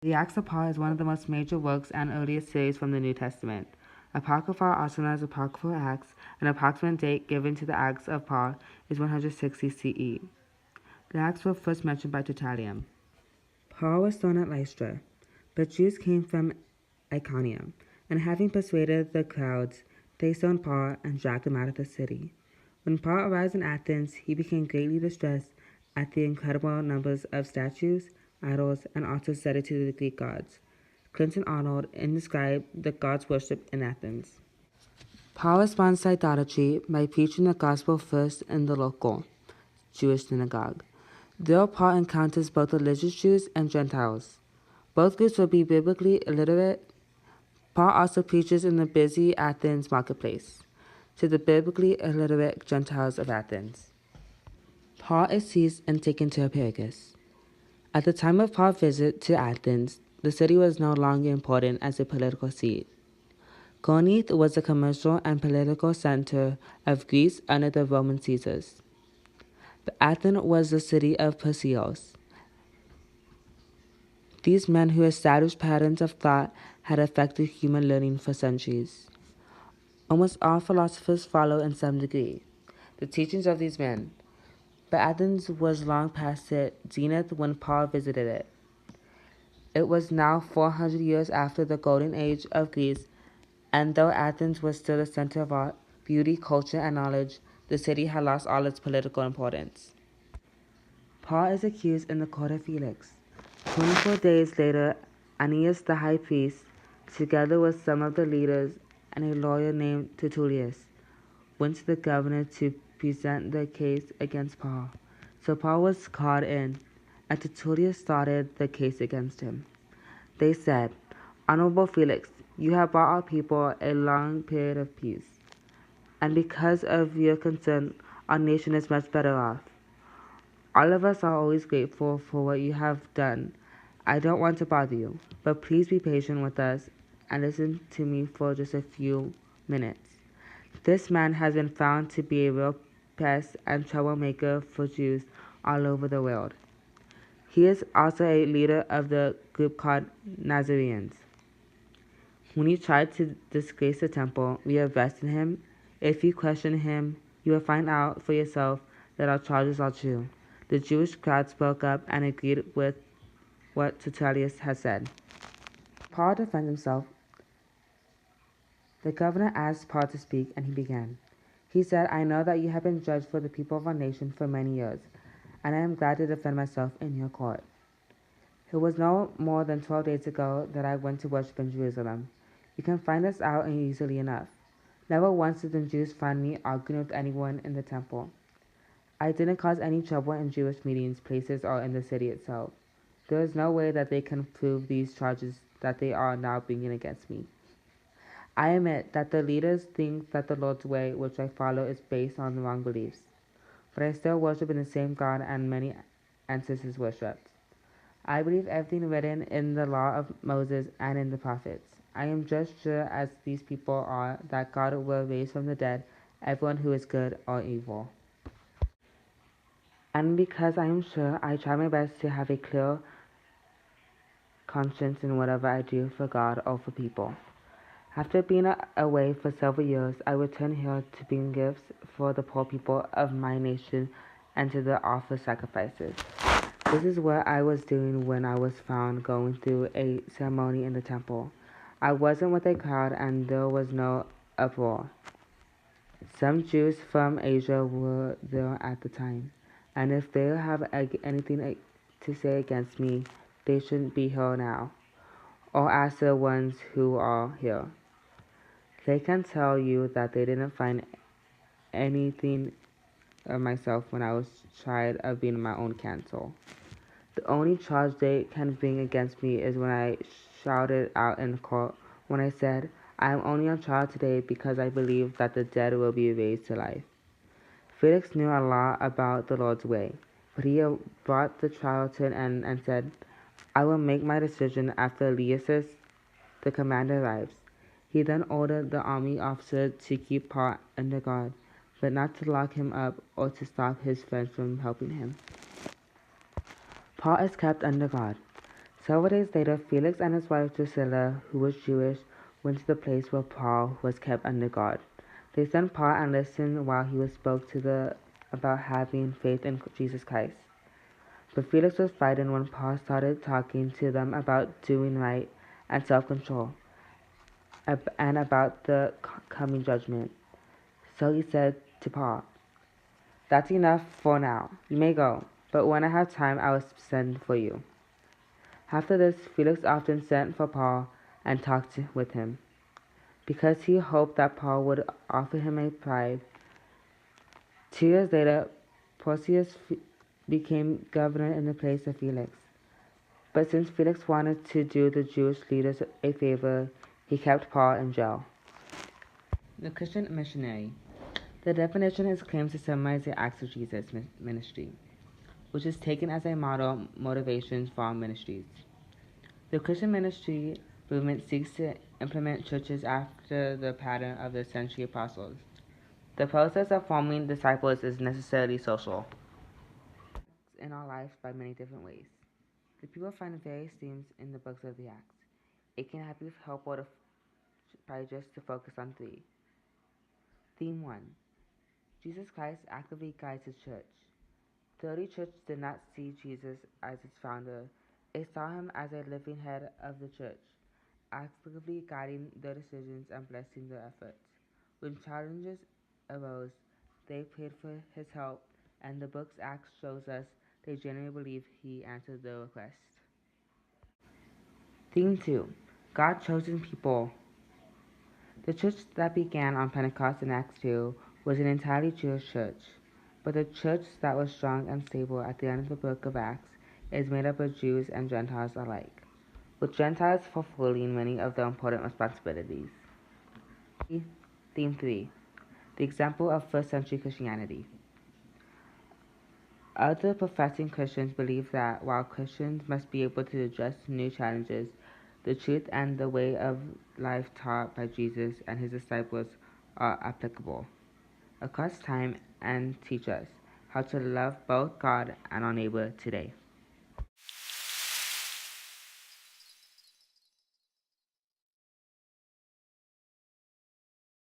The Acts of Paul is one of the most major works and earliest series from the New Testament. Apocrypha are also known as Apocryphal Acts. An approximate date given to the Acts of Paul is 160 CE. The Acts were first mentioned by Tertullian. Paul was thrown at Lystra, but Jews came from Iconium, and having persuaded the crowds, they stoned Paul and dragged him out of the city. When Paul arrived in Athens, he became greatly distressed at the incredible numbers of statues, idols, and altars dedicated to the Greek gods. Clinton Arnold described the gods' worship in Athens. Paul responds to idolatry by preaching the gospel first in the local Jewish synagogue. There, Paul encounters both religious Jews and Gentiles. Both groups will be biblically illiterate. Paul also preaches in the busy Athens marketplace to the biblically illiterate Gentiles of Athens. Paul is seized and taken to Areopagus. At the time of Paul's visit to Athens, the city was no longer important as a political seat. Corinth was the commercial and political center of Greece under the Roman Caesars. But Athens was the city of Perseus. These men who established patterns of thought had affected human learning for centuries. Almost all philosophers follow in some degree the teachings of these men, but Athens was long past its zenith when Paul visited it. It was now 400 years after the golden age of Greece, and though Athens was still the center of art, beauty, culture, and knowledge, the city had lost all its political importance. Paul is accused in the court of Felix. 24 days later, Ananias the high priest, together with some of the leaders and a lawyer named Tertullus, went to the governor to present their case against Paul. So Paul was called in, and Tertullus started the case against him. They said, "Honorable Felix, you have brought our people a long period of peace, and because of your concern, our nation is much better off. All of us are always grateful for what you have done. I don't want to bother you, but please be patient with us and listen to me for just a few minutes. This man has been found to be a real pest and troublemaker for Jews all over the world. He is also a leader of the group called Nazarenes. When he tried to disgrace the temple, we arrested him. If you question him, you will find out for yourself that our charges are true." The Jewish crowd spoke up and agreed with what Tertullus had said. Paul defended himself. The governor asked Paul to speak, and he began. He said, "I know that you have been judged for the people of our nation for many years, and I am glad to defend myself in your court. It was no more than 12 days ago that I went to worship in Jerusalem. You can find this out easily enough. Never once did the Jews find me arguing with anyone in the temple. I didn't cause any trouble in Jewish meetings, places, or in the city itself. There is no way that they can prove these charges that they are now bringing against me. I admit that the leaders think that the Lord's way, which I follow, is based on the wrong beliefs. But I still worship in the same God and many ancestors worshipped. I believe everything written in the law of Moses and in the prophets. I am just sure as these people are that God will raise from the dead everyone who is good or evil. And because I am sure, I try my best to have a clear conscience in whatever I do for God or for people. After being away for several years, I returned here to bring gifts for the poor people of my nation and to offer sacrifices. This is what I was doing when I was found going through a ceremony in the temple. I wasn't with a crowd and there was no uproar. Some Jews from Asia were there at the time, and if they have anything to say against me, they shouldn't be here now, or ask the ones who are here. They can tell you that they didn't find anything of myself when I was tried of being my own counsel. The only charge they can bring against me is when I shouted out in court when I said, I am only on trial today because I believe that the dead will be raised to life. Felix knew a lot about the Lord's way, but he brought the trial to an end and said, I will make my decision after Lysias, the commander, arrives. He then ordered the army officer to keep Paul under guard, but not to lock him up or to stop his friends from helping him. Paul is kept under guard. Several days later, Felix and his wife Drusilla, who was Jewish, went to the place where Paul was kept under guard. They sent Paul and listened while he spoke to them about having faith in Jesus Christ. But Felix was frightened when Paul started talking to them about doing right and self-control, and about the coming judgment. So he said to Paul, "That's enough for now. You may go, but when I have time I will send for you." After this, Felix often sent for Paul and talked with him, because he hoped that Paul would offer him a bribe. 2 years later, Porcius became governor in the place of Felix. But since Felix wanted to do the Jewish leaders a favor, he kept Paul in jail. The Christian missionary. The definition is claims to summarize the Acts of Jesus ministry, which is taken as a model motivation for all ministries. The Christian ministry movement seeks to implement churches after the pattern of the century apostles. The process of forming disciples is necessarily social. In our lives by many different ways. The people find various themes in the books of the Acts. It can be helpful by just to focus on 3. Theme 1. Jesus Christ actively guides his church. The early church did not see Jesus as its founder. It saw him as a living head of the church, actively guiding their decisions and blessing their efforts. When challenges arose, they prayed for his help, and the book's Acts shows us they genuinely believe he answered their request. Theme 2. God chosen people. The church that began on Pentecost in Acts 2 was an entirely Jewish church, but the church that was strong and stable at the end of the book of Acts is made up of Jews and Gentiles alike, with Gentiles fulfilling many of their important responsibilities. Theme 3. The example of first century Christianity. Other professing Christians believe that while Christians must be able to address new challenges, the truth and the way of life taught by Jesus and his disciples are applicable across time and teach us how to love both God and our neighbor today.